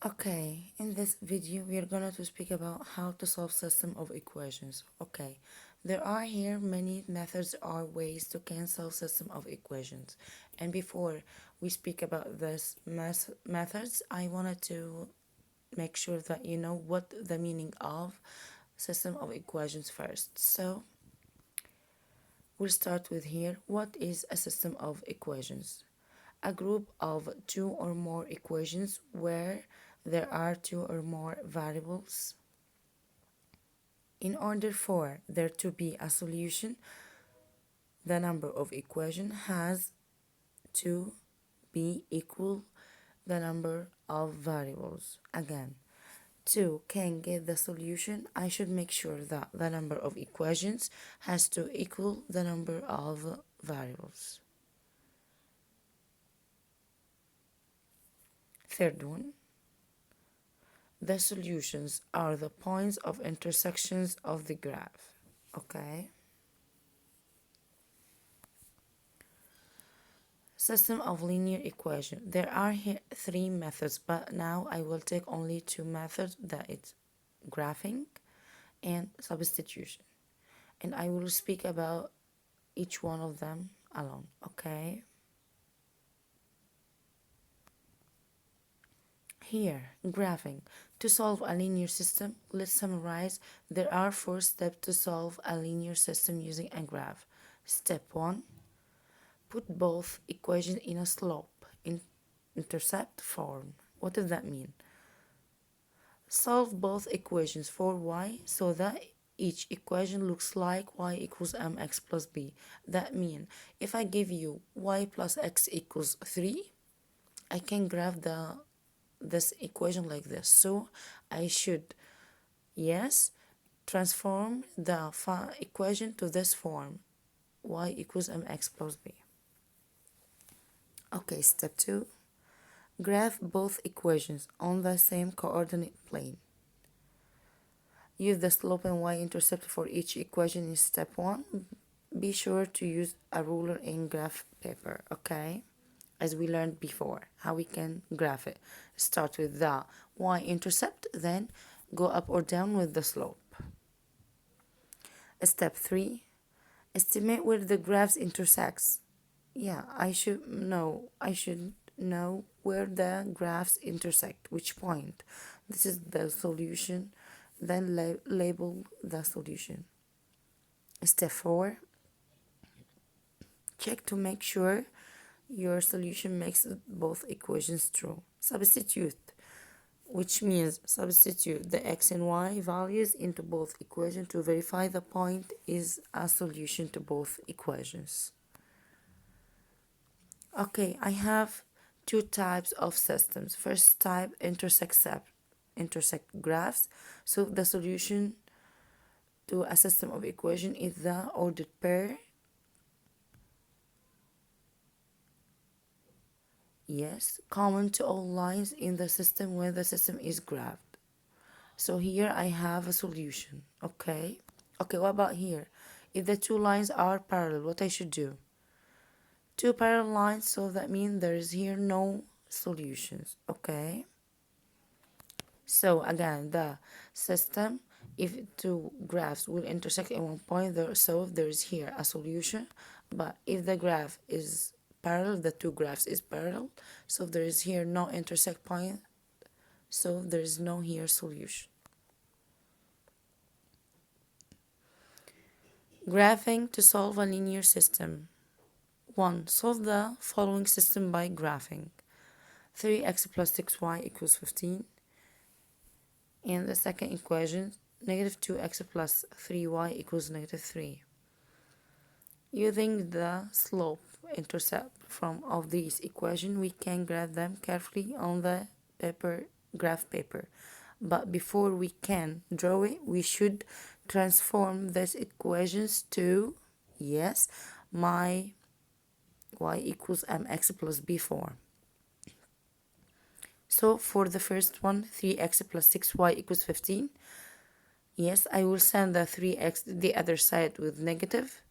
Okay, in this video we are going to speak about how to solve system of equations. Okay, there are here many methods or ways to cancel system of equations. And before we speak about this methods, I wanted to make sure that you know what the meaning of system of equations first. So we'll start with here. What is a system of equations? A group of two or more equations where there are two or more variables. In order for there to be a solution, the number of equations has to be equal the number of variables. Again, to can get the solution, I should make sure that the number of equations has to equal the number of variables. Third one, the solutions are the points of intersections of the graph. Okay. System of linear equation. There are here three methods, but now I will take only two methods, that it's graphing and substitution. And I will speak about each one of them alone, okay? Here, graphing. To solve a linear system, let's summarize. There are four steps to solve a linear system using a graph. Step 1, put both equations in a slope, intercept form. What does that mean? Solve both equations for y so that each equation looks like y equals mx plus b. That means if I give you y plus x equals 3, I can graph this equation like this. So I should, yes, transform the equation to this form, y equals mx plus b. Okay, step 2. Graph both equations on the same coordinate plane. Use the slope and y-intercept for each equation in step 1. Be sure to use a ruler and graph paper, okay? As we learned before, how we can graph it. Start with the y-intercept, then go up or down with the slope. Step 3. Estimate where the graphs intersects. Yeah, I should know where the graphs intersect, which point. This is the solution. Then label the solution. Step 4. Check to make sure your solution makes both equations true. Substitute, which means substitute the x and y values into both equations to verify the point is a solution to both equations. Okay, I have two types of systems. First type, intersect graphs. So the solution to a system of equation is the ordered pair. Yes, common to all lines in the system when the system is graphed. So here I have a solution, okay? Okay, what about here? If the two lines are parallel, what I should do? Two parallel lines, so that means there is here no solutions, okay? So again, the system, if two graphs will intersect at one point, so there is here a solution. But if the graph is parallel, the two graphs is parallel, so there is here no intersect point, so there is no here solution. Graphing to solve a linear system. 1. Solve the following system by graphing. 3x plus 6y equals 15. And the second equation, negative 2x plus 3y equals negative 3. Using the slope intercept from of these equations, we can graph them carefully on the graph paper. But before we can draw it, we should transform these equations to, yes, my y equals mx plus b form. So for the first one, 3x plus 6y equals 15. Yes, I will send the 3x the other side with negative.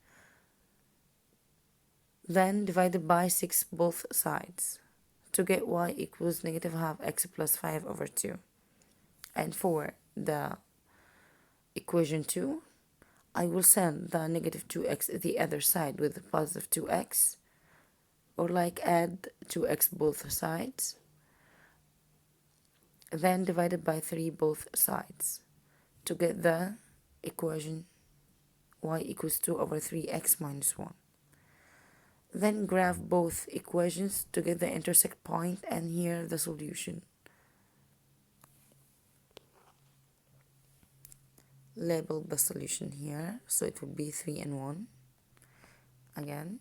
Then divided by 6 both sides to get y equals negative half x plus 5 over 2. And for the equation 2, I will send the negative 2x the other side with the positive 2x, or like add 2x both sides, then divided by 3 both sides to get the equation y equals 2 over 3x minus 1. Then graph both equations to get the intersect point, and here the solution. Label the solution here, so it will be 3 and 1. Again,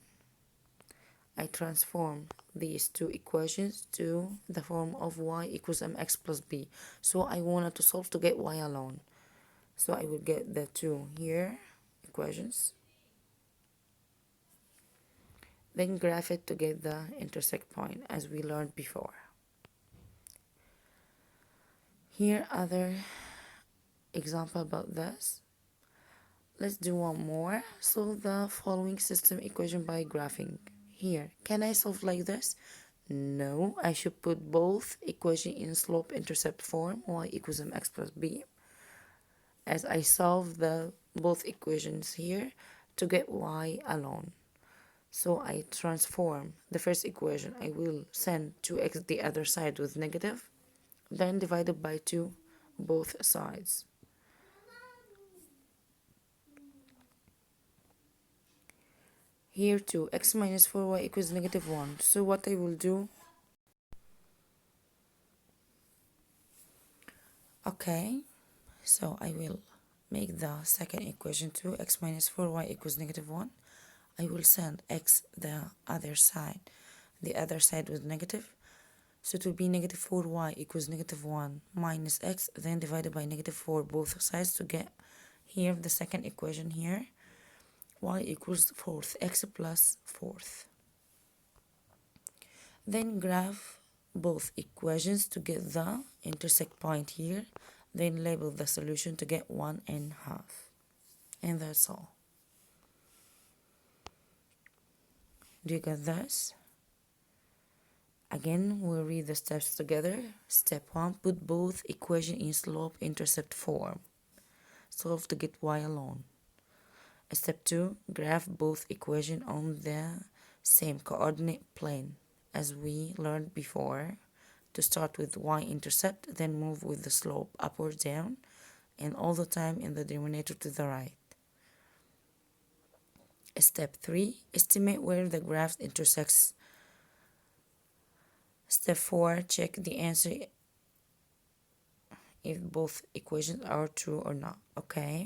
I transform these two equations to the form of y equals mx plus b. So I wanted to solve to get y alone. So I will get the two here equations, then graph it to get the intersect point as we learned before. Here other example about this. Let's do one more. Solve the following system equation by graphing. Here, can I solve like this? No, I should put both equation in slope intercept form, y equals mx plus b, as I solve the both equations here to get y alone. So I transform the first equation. I will send 2x the other side with negative, then divided by 2 both sides. Here too, x minus 4y equals negative 1. So what I will do, okay, so I will make the second equation too, x minus 4y equals negative 1. I will send x the other side with negative. So it will be negative 4y equals negative 1 minus x, then divided by negative 4 both sides to get here the second equation here, y equals 4th, x plus 4th. Then graph both equations to get the intersect point here, then label the solution to get 1/2. And that's all. Do you get this? Again, we'll read the steps together. Step 1, put both equations in slope intercept form. Solve to get y alone. Step 2, graph both equations on the same coordinate plane as we learned before. To start with y-intercept, then move with the slope up or down, and all the time in the denominator to the right. Step 3, estimate where the graph intersects. Step 4, check the answer if both equations are true or not. Okay.